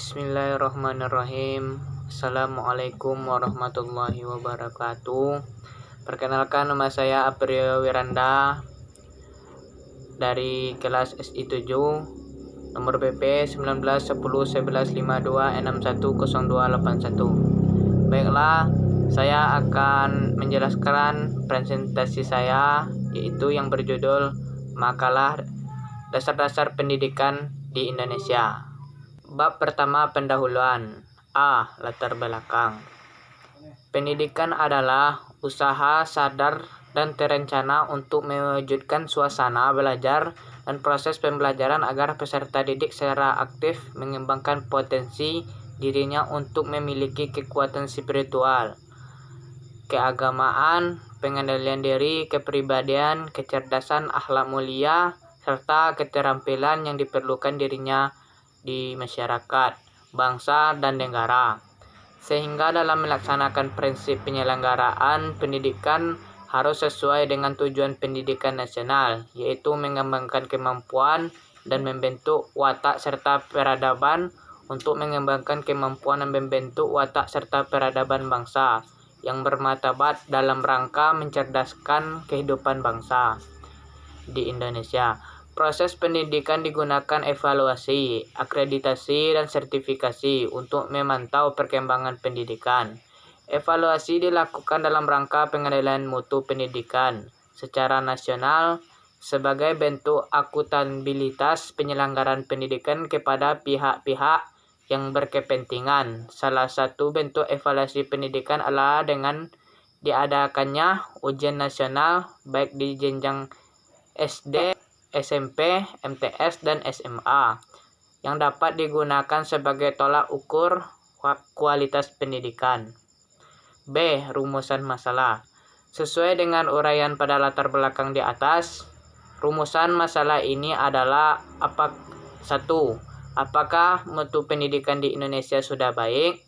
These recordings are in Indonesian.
Bismillahirrahmanirrahim. Assalamualaikum warahmatullahi wabarakatuh. Perkenalkan, nama saya Aprio Wiranda dari kelas SI 7, nomor BP 19101152610281. Baiklah, saya akan menjelaskan presentasi saya, yaitu yang berjudul Makalah Dasar-Dasar Pendidikan di Indonesia. Bab pertama, pendahuluan. A. Latar belakang. Pendidikan adalah usaha sadar dan terencana untuk mewujudkan suasana belajar dan proses pembelajaran agar peserta didik secara aktif mengembangkan potensi dirinya untuk memiliki kekuatan spiritual, keagamaan, pengendalian diri, kepribadian, kecerdasan, akhlak mulia, serta keterampilan yang diperlukan dirinya di masyarakat, bangsa, dan negara. Sehingga dalam melaksanakan prinsip penyelenggaraan pendidikan harus sesuai dengan tujuan pendidikan nasional, yaitu mengembangkan kemampuan dan membentuk watak serta peradaban untuk mengembangkan kemampuan dan membentuk watak serta peradaban bangsa yang bermartabat dalam rangka mencerdaskan kehidupan bangsa di Indonesia. Proses pendidikan digunakan evaluasi, akreditasi, dan sertifikasi untuk memantau perkembangan pendidikan. Evaluasi dilakukan dalam rangka pengendalian mutu pendidikan secara nasional sebagai bentuk akuntabilitas penyelenggaraan pendidikan kepada pihak-pihak yang berkepentingan. Salah satu bentuk evaluasi pendidikan adalah dengan diadakannya ujian nasional baik di jenjang SD, SMP, MTS, dan SMA yang dapat digunakan sebagai tolak ukur kualitas pendidikan. B. Rumusan masalah. Sesuai dengan uraian pada latar belakang di atas, rumusan masalah ini adalah 1. Apakah mutu pendidikan di Indonesia sudah baik?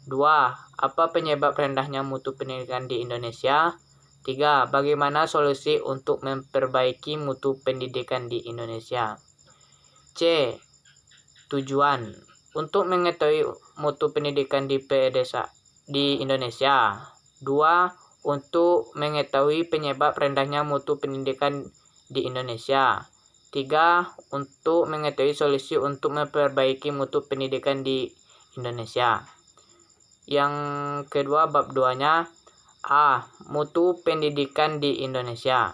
2. Apa penyebab rendahnya mutu pendidikan di Indonesia? 3. Bagaimana solusi untuk memperbaiki mutu pendidikan di Indonesia? C. Tujuan. Untuk mengetahui mutu pendidikan di Indonesia. 2. Untuk mengetahui penyebab rendahnya mutu pendidikan di Indonesia. 3. Untuk mengetahui solusi untuk memperbaiki mutu pendidikan di Indonesia. Yang kedua, bab 2-nya. A. Mutu pendidikan di Indonesia.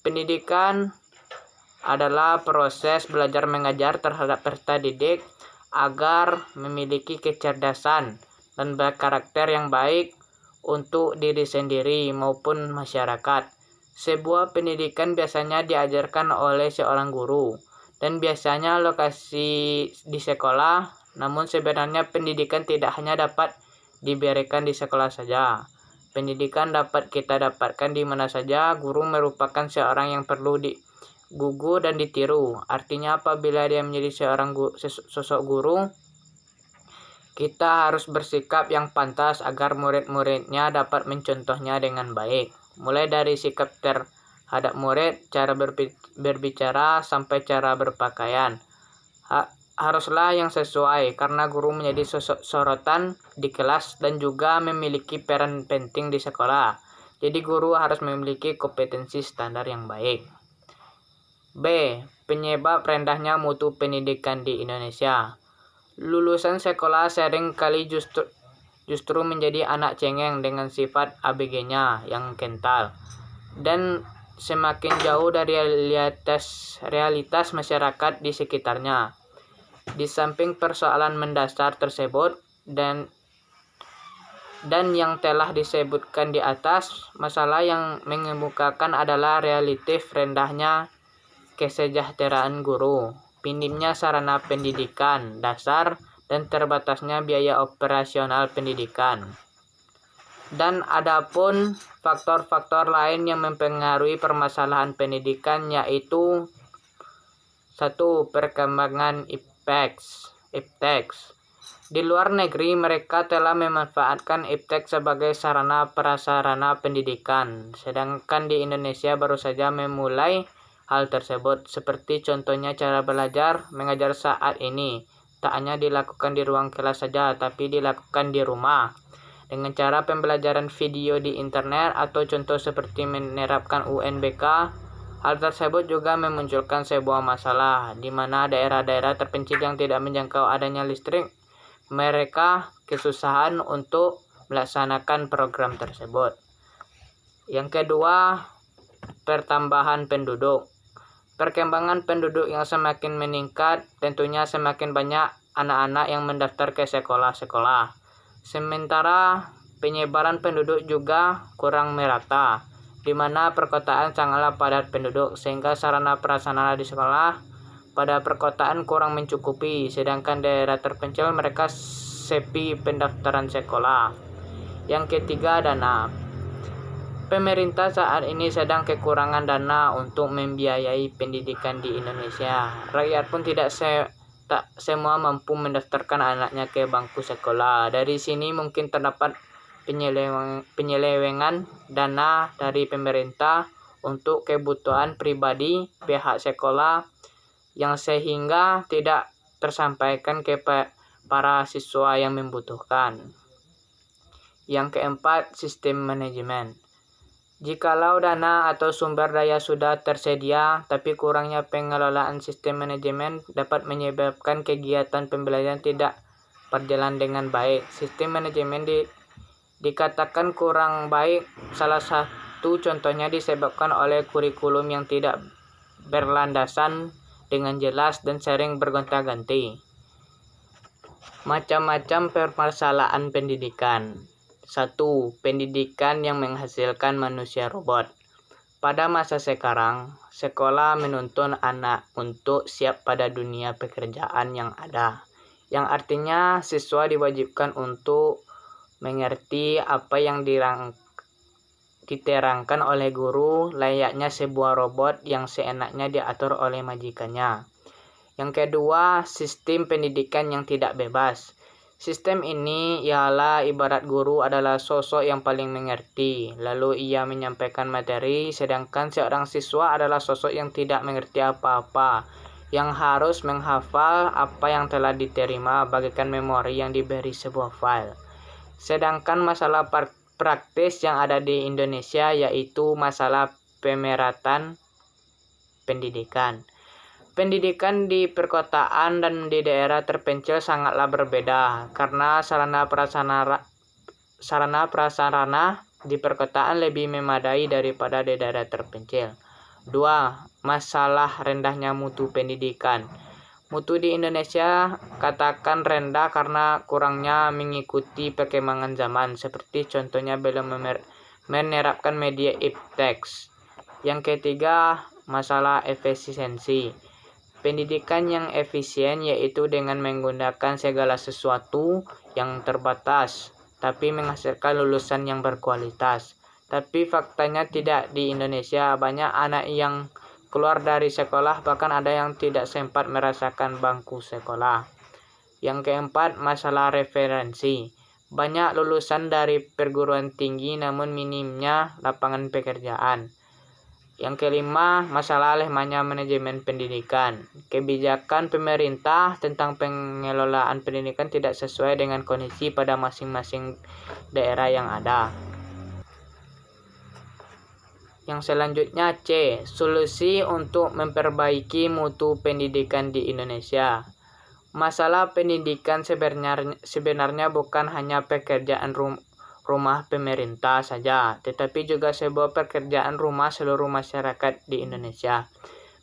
Pendidikan adalah proses belajar mengajar terhadap peserta didik agar memiliki kecerdasan dan berkarakter yang baik untuk diri sendiri maupun masyarakat. Sebuah pendidikan biasanya diajarkan oleh seorang guru dan biasanya lokasi di sekolah, namun sebenarnya pendidikan tidak hanya dapat diberikan di sekolah saja. Pendidikan dapat kita dapatkan di mana saja. Guru merupakan seorang yang perlu digugu dan ditiru. Artinya apabila dia menjadi seorang sosok guru, kita harus bersikap yang pantas agar murid-muridnya dapat mencontohnya dengan baik. Mulai dari sikap terhadap murid, cara berbicara, sampai cara berpakaian. Haruslah yang sesuai, karena guru menjadi sosok sorotan di kelas dan juga memiliki peran penting di sekolah. Jadi guru harus memiliki kompetensi standar yang baik. B. Penyebab rendahnya mutu pendidikan di Indonesia. Lulusan sekolah sering kali justru menjadi anak cengeng dengan sifat ABG-nya yang kental dan semakin jauh dari realitas masyarakat di sekitarnya. Di samping persoalan mendasar tersebut dan yang telah disebutkan di atas, masalah yang mengemukakan adalah relatif rendahnya kesejahteraan guru, minimnya sarana pendidikan dasar, dan terbatasnya biaya operasional pendidikan. Dan adapun faktor-faktor lain yang mempengaruhi permasalahan pendidikan, yaitu 1. Perkembangan ipteks. Di luar negeri, mereka telah memanfaatkan ipteks sebagai sarana prasarana pendidikan, sedangkan di Indonesia baru saja memulai hal tersebut, seperti contohnya cara belajar mengajar saat ini. tak hanya dilakukan di ruang kelas saja, tapi dilakukan di rumah. Dengan cara pembelajaran video di internet atau contoh seperti menerapkan UNBK, hal tersebut juga memunculkan sebuah masalah, di mana daerah-daerah terpencil yang tidak menjangkau adanya listrik, mereka kesusahan untuk melaksanakan program tersebut. Yang kedua, pertambahan penduduk. Perkembangan penduduk yang semakin meningkat, tentunya semakin banyak anak-anak yang mendaftar ke sekolah-sekolah. Sementara penyebaran penduduk juga kurang merata, di mana perkotaan sangatlah padat penduduk, sehingga sarana prasarana di sekolah pada perkotaan kurang mencukupi, sedangkan daerah terpencil mereka sepi pendaftaran sekolah. Yang ketiga, dana. Pemerintah saat ini sedang kekurangan dana untuk membiayai pendidikan di Indonesia. Rakyat pun tak semua mampu mendaftarkan anaknya ke bangku sekolah. Dari sini mungkin terdapat penyelewengan dana dari pemerintah untuk kebutuhan pribadi pihak sekolah yang sehingga tidak tersampaikan ke para siswa yang membutuhkan. Yang keempat, sistem manajemen. Jikalau dana atau sumber daya sudah tersedia, tapi kurangnya pengelolaan sistem manajemen dapat menyebabkan kegiatan pembelajaran tidak berjalan dengan baik. Sistem manajemen dikatakan kurang baik, salah satu contohnya disebabkan oleh kurikulum yang tidak berlandasan dengan jelas dan sering bergonta-ganti. Macam-macam permasalahan pendidikan. 1. Pendidikan yang menghasilkan manusia robot. Pada masa sekarang, sekolah menuntun anak untuk siap pada dunia pekerjaan yang ada, yang artinya siswa diwajibkan untuk mengerti apa yang diterangkan oleh guru, layaknya sebuah robot yang seenaknya diatur oleh majikannya. Yang kedua, sistem pendidikan yang tidak bebas. Sistem ini ialah ibarat guru adalah sosok yang paling mengerti, lalu ia menyampaikan materi, sedangkan seorang siswa adalah sosok yang tidak mengerti apa-apa, yang harus menghafal apa yang telah diterima bagaikan memori yang diberi sebuah file. Sedangkan masalah praktis yang ada di Indonesia yaitu masalah pemeratan pendidikan. Pendidikan di perkotaan dan di daerah terpencil sangatlah berbeda karena sarana prasarana di perkotaan lebih memadai daripada di daerah terpencil. 2. Masalah rendahnya mutu pendidikan. Mutu di Indonesia katakan rendah karena kurangnya mengikuti perkembangan zaman, seperti contohnya belum menerapkan media iptex. Yang ketiga, masalah efisiensi. Pendidikan yang efisien yaitu dengan menggunakan segala sesuatu yang terbatas, tapi menghasilkan lulusan yang berkualitas. Tapi faktanya tidak di Indonesia. Banyak anak yang keluar dari sekolah, bahkan ada yang tidak sempat merasakan bangku sekolah. Yang keempat, masalah referensi. Banyak lulusan dari perguruan tinggi namun minimnya lapangan pekerjaan. Yang kelima, masalah lemahnya manajemen pendidikan. Kebijakan pemerintah tentang pengelolaan pendidikan tidak sesuai dengan kondisi pada masing-masing daerah yang ada. Yang selanjutnya, C. Solusi untuk memperbaiki mutu pendidikan di Indonesia. Masalah pendidikan sebenarnya bukan hanya pekerjaan rumah pemerintah saja, tetapi juga sebuah pekerjaan rumah seluruh masyarakat di Indonesia.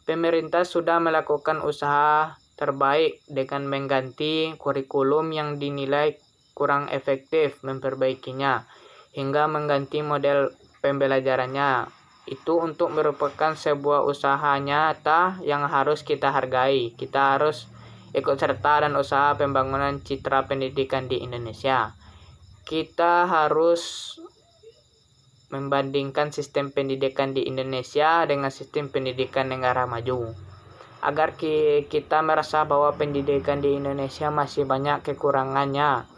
Pemerintah sudah melakukan usaha terbaik dengan mengganti kurikulum yang dinilai kurang efektif, memperbaikinya, hingga mengganti model pembelajarannya. Itu untuk merupakan sebuah usaha nyata yang harus kita hargai. Kita harus ikut serta dan usaha pembangunan citra pendidikan di Indonesia. Kita harus membandingkan sistem pendidikan di Indonesia dengan sistem pendidikan negara maju, agar kita merasa bahwa pendidikan di Indonesia masih banyak kekurangannya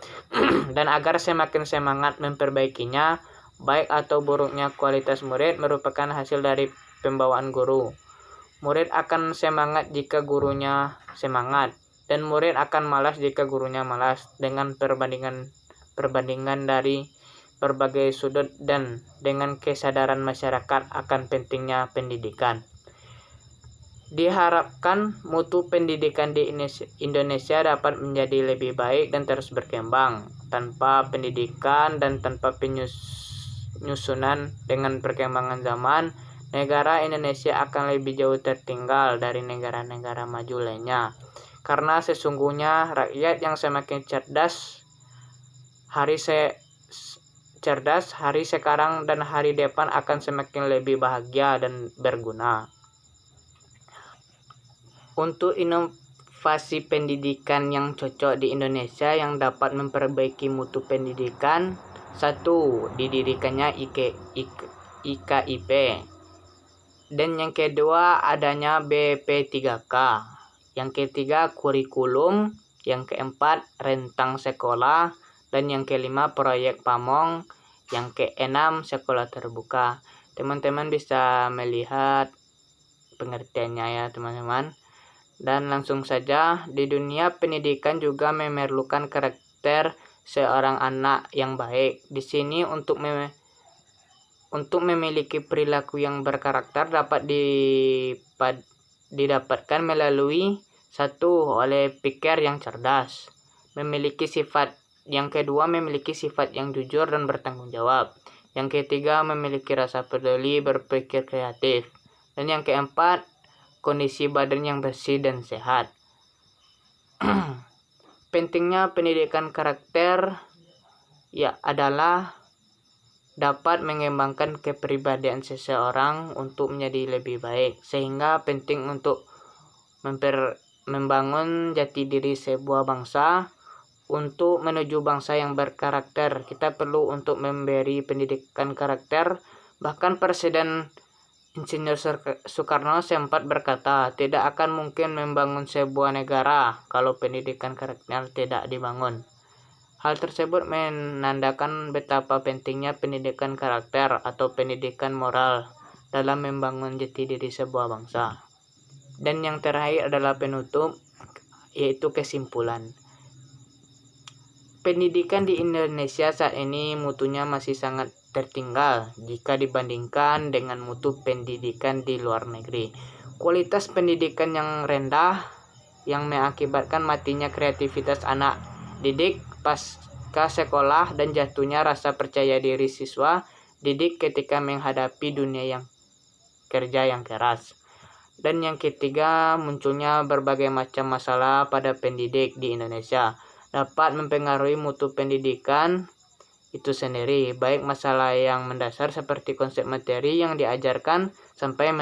dan agar semakin semangat memperbaikinya. Baik atau buruknya kualitas murid merupakan hasil dari pembawaan guru. Murid akan semangat jika gurunya semangat. dan murid akan malas jika gurunya malas. Dengan perbandingan dari berbagai sudut dan dengan kesadaran masyarakat akan pentingnya pendidikan, diharapkan mutu pendidikan di Indonesia dapat menjadi lebih baik dan terus berkembang. Tanpa pendidikan dan tanpa penyusunan dengan perkembangan zaman, negara Indonesia akan lebih jauh tertinggal dari negara-negara maju lainnya. Karena sesungguhnya rakyat yang semakin cerdas hari sekarang dan hari depan akan semakin lebih bahagia dan berguna. Untuk inovasi pendidikan yang cocok di Indonesia yang dapat memperbaiki mutu pendidikan: 1. Didirikannya IKIP. Dan yang kedua, adanya BP3K. Yang ketiga, kurikulum. Yang keempat, rentang sekolah. Dan yang kelima, proyek Pamong. Yang keenam, sekolah terbuka. Teman-teman bisa melihat pengertiannya ya teman-teman. Dan langsung saja, di dunia pendidikan juga memerlukan karakter seorang anak yang baik. Di sini untuk memiliki perilaku yang berkarakter dapat didapatkan melalui: 1. Oleh pikir yang cerdas. Yang kedua, memiliki sifat yang jujur dan bertanggung jawab. Yang ketiga, memiliki rasa peduli, berpikir kreatif. Dan yang keempat, kondisi badan yang bersih dan sehat. Pentingnya pendidikan karakter adalah dapat mengembangkan kepribadian seseorang untuk menjadi lebih baik, sehingga penting untuk membangun jati diri sebuah bangsa. Untuk menuju bangsa yang berkarakter, kita perlu untuk memberi pendidikan karakter. Bahkan Presiden Insinyur Soekarno sempat berkata, tidak akan mungkin membangun sebuah negara kalau pendidikan karakter tidak dibangun. Hal tersebut menandakan betapa pentingnya pendidikan karakter atau pendidikan moral dalam membangun jati diri sebuah bangsa. Dan yang terakhir adalah penutup, yaitu kesimpulan. Pendidikan di Indonesia saat ini mutunya masih sangat tertinggal jika dibandingkan dengan mutu pendidikan di luar negeri. Kualitas pendidikan yang rendah yang mengakibatkan matinya kreativitas anak didik pasca sekolah dan jatuhnya rasa percaya diri siswa didik ketika menghadapi dunia yang kerja yang keras. Dan yang ketiga, munculnya berbagai macam masalah pada pendidik di Indonesia dapat mempengaruhi mutu pendidikan itu sendiri, baik masalah yang mendasar seperti konsep materi yang diajarkan sampai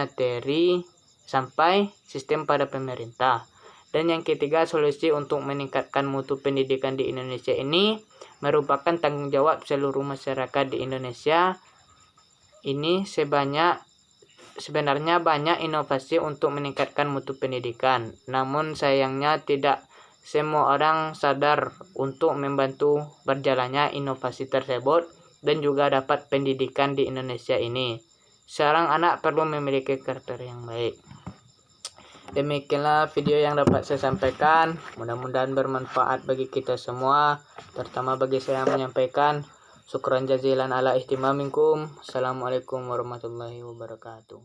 sistem pada pemerintah. Dan yang ketiga, solusi untuk meningkatkan mutu pendidikan di Indonesia ini merupakan tanggung jawab seluruh masyarakat di Indonesia. Sebenarnya banyak inovasi untuk meningkatkan mutu pendidikan, namun sayangnya tidak semua orang sadar untuk membantu berjalannya inovasi tersebut dan juga dapat pendidikan di Indonesia ini. Seorang anak perlu memiliki karakter yang baik. Demikianlah video yang dapat saya sampaikan. Mudah-mudahan bermanfaat bagi kita semua, terutama bagi saya menyampaikan. Syukran jazilan ala ihtimamikum. Assalamualaikum warahmatullahi wabarakatuh.